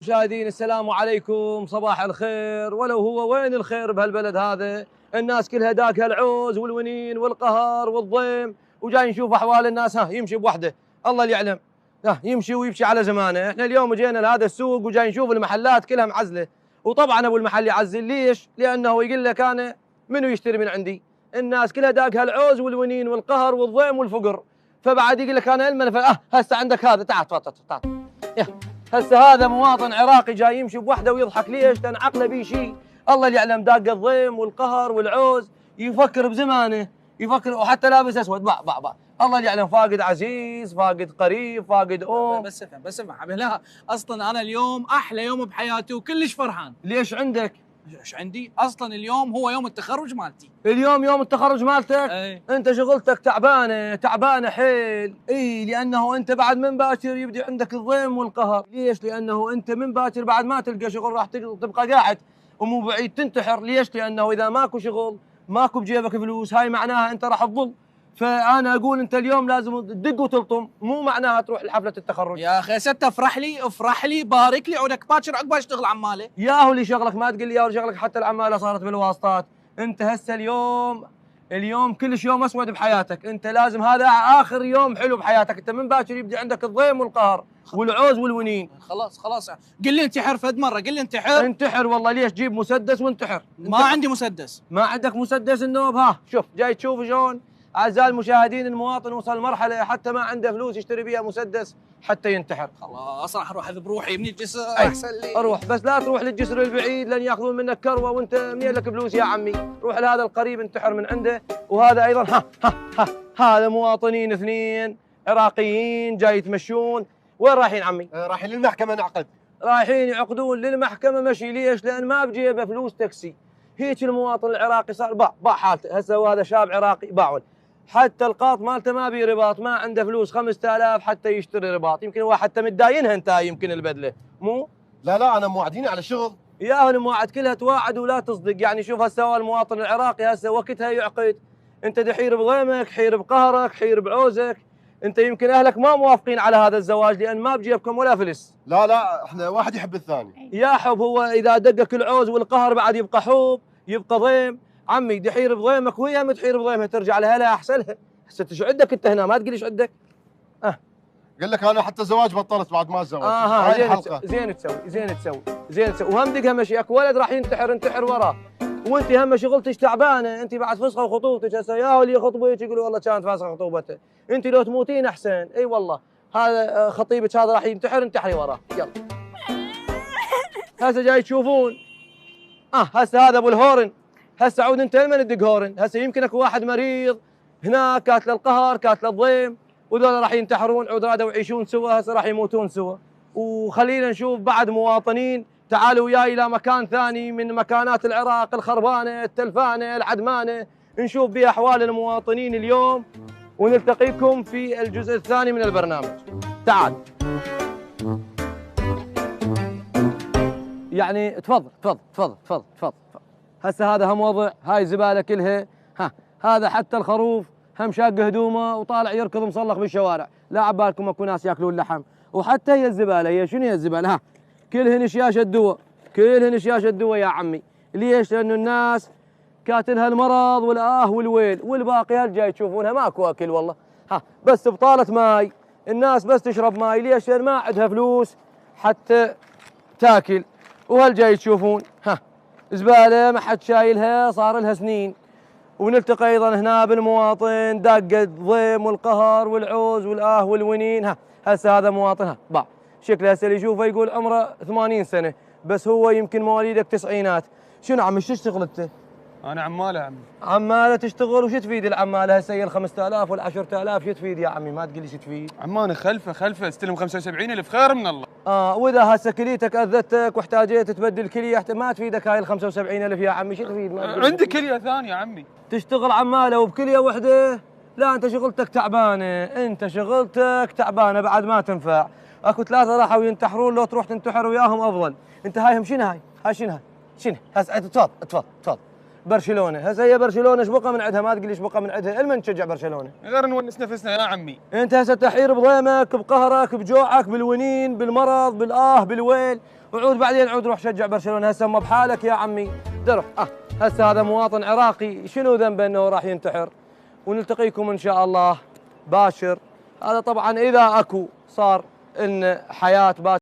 مشاهدين السلام عليكم، صباح الخير. ولو هو وين الخير بهالبلد هذا؟ الناس كلها داك هالعوز والونين والقهر والضيم، وجاي نشوف احوال الناس يمشي بوحده، الله اللي يعلم. يمشي ويمشي على زمانه. احنا اليوم جينا لهذا السوق وجاي نشوف المحلات كلها معزله، وطبعا ابو المحل يعزل. ليش؟ لانه يقول لك انا منو يشتري من عندي؟ الناس كلها داك هالعوز والونين والقهر والضيم والفقر، فبعد يقول لك انا المنفى. هسه عندك هذا، تعال تفضل تعال. هسه هذا مواطن عراقي جاي يمشي بوحده ويضحك. ليش؟ لان عقله بيه شيء، الله اللي يعلم. داق الضيم والقهر والعوز، يفكر بزمانه، يفكر، وحتى لابس اسود. باع الله اللي يعلم. فاقد عزيز، فاقد قريب، فاقد بس افهم لا، اصلا انا اليوم احلى يوم بحياتي وكلش فرحان. ليش عندك؟ ايش عندي؟ اصلا اليوم هو يوم التخرج مالتي. اليوم يوم التخرج مالتك؟ اي. انت شغلتك تعبانه حيل. اي، لانه انت بعد من باكر يبدي عندك الضيم والقهر. ليش؟ لانه انت من باكر بعد ما تلقى شغل راح تبقى قاعد ومو بعيد تنتحر. ليش؟ لانه اذا ماكو شغل، ماكو بجيبك فلوس، هاي معناها انت راح تظل. فانا اقول انت اليوم لازم تدق وتلطم، مو معناها تروح لحفله التخرج. يا اخي ست، افرح لي بارك لي، عودك باكر عقب اشتغل عماله. ياهو اللي شغلك، ما تقول لي ياهو شغلك. حتى العماله صارت بالواسطات. انت هسه اليوم كلش يوم اسود بحياتك. انت لازم هذا اخر يوم حلو بحياتك. انت من باكر يبدي عندك الضيم والقهر والعوز والونين. خلاص قل لي انتحر فد مره، قل لي انتحر. انتحر والله. ليش؟ جيب مسدس وانتحر. ما عندي مسدس. ما عندك مسدس النوب؟ شوف جاي تشوف شلون. اعزائي المشاهدين، المواطن وصل مرحله حتى ما عنده فلوس يشتري بيها مسدس حتى ينتحر. خلاص راح اروح اذب روحي من الجسر احسن لي. روح، بس لا تروح للجسر البعيد لان ياخذون منك كروه، وانت منين لك فلوس يا عمي؟ روح لهذا القريب انتحر من عنده. وهذا ايضا هذا مواطنين اثنين عراقيين جاي يتمشون. وين رايحين عمي؟ رايحين للمحكمه نعقد. رايحين يعقدون للمحكمه مشي. ليش؟ لان ما بجيبه فلوس تاكسي. هيك المواطن العراقي صار باع حالته. هسه وهذا شاب عراقي باعوا، حتى القاط مالته ما بي رباط، ما عنده فلوس 5000 حتى يشتري رباط. يمكن هو حتى متداينها انت، يمكن البدله مو؟ لا انا موعديني على شغل. ياهو المواعد كلها تواعد ولا تصدق. يعني شوف هسه المواطن العراقي هسه وقتها يعقد، انت دحير بضيمك، حير بقهرك، حير بعوزك. انت يمكن اهلك ما موافقين على هذا الزواج لان ما بجيبكم ولا فلس. لا احنا واحد يحب الثاني. يا حب، هو اذا دقك العوز والقهر بعد يبقى حب، يبقى ضيم. عمي دحير بضيمك وهي متحير بضيمها، ترجع لها لا احسن لها. هسه شو عندك انت هنا؟ ما تقول لي شو عندك. قال لك انا حتى زواج بطلت بعد ما اتزوج. هاي الحلقه زين تسوي. وهم دقها مشي اكو ولد راح انتحر وراه، وانت هم شغلتك تعبانه. انت بعد فسخه وخطوبتك. هسه ياهو اللي يخطبك يقولوا والله كانت فاسخه خطوبته، انت لو تموتين احسن. اي والله، هذا خطيبك هذا راح ينتحر، انتحري وراه. يلا هسه جاي تشوفون. هسه هذا ابو الهورن. هسه عود انت لمن تدق هورن؟ هسه يمكن اكو واحد مريض هناك كاتله القهر كاتله الضيم، وذولا راح ينتحرون عود رادوا يعيشون سوا، هسه راح يموتون سوا. وخلينا نشوف بعد مواطنين. تعالوا وياي الى مكان ثاني من مكانات العراق الخربانه التلفانه العدمانه، نشوف بها احوال المواطنين اليوم، ونلتقيكم في الجزء الثاني من البرنامج. تعال. يعني تفضل. هسه هذا هم وضع، هاي زباله كلها. هذا حتى الخروف هم شاق هدومه وطالع يركض مصلخ بالشوارع. لا عبالكم اكو ناس ياكلون لحم. وحتى هي الزباله، هي شنو هي الزباله؟ كلهن شياشه دواء يا عمي. ليش؟ لانه الناس كاتلها المرض والويل، والباقي هالجاي تشوفونها ماكو اكل والله. بس بطاله ماي، الناس بس تشرب ماي. ليش؟ لان ما عندها فلوس حتى تاكل. وهالجاي تشوفون زباله ما حد شايلها صار لها سنين. ونلتقي ايضا هنا بالمواطن داق الضيم والقهر والعوز والونين. هسه هذا مواطن باع. شكله هسه اللي يشوفه يقول عمره 80 سنه، بس هو يمكن مواليدك تسعينات. شنو عمي شو تشتغل انت؟ انا عماله عمي. عماله تشتغل؟ وش تفيد العماله هسه؟ هي ال 5000 وال 10000 شو تفيد يا عمي؟ ما تقول لي شو تفيد. عماني خلفه استلم 75,000 خير من الله. واذا هسه كليتك اذتك واحتاجيت تبدل كليه ما تفيدك هاي ال 75,000 يا عمي، شو تفيد؟ عندي كليه ثانيه عمي. تشتغل عماله وبكليه وحده؟ لا انت شغلتك تعبانه، بعد ما تنفع. اكو ثلاثه راحوا ينتحرون، لو تروح تنتحر وياهم افضل. انت هايهم شنو هاي شنو هسه تفضل. برشلونه. هسه هي برشلونه ايش بقى من عندها؟ ما تقول لي ايش بقى من عندها. المن تشجع برشلونه؟ غير نونس نفسنا يا عمي. انت هسه تحير بضيمك بقهرك بجوعك بالونين بالمرض بالويل، وعود بعدين عود روح شجع برشلونه. هسه ما بحالك يا عمي درح. هسه هذا مواطن عراقي شنو ذنبه انه راح ينتحر؟ ونلتقيكم ان شاء الله باشر. هذا طبعا اذا اكو صار ان حياه باشر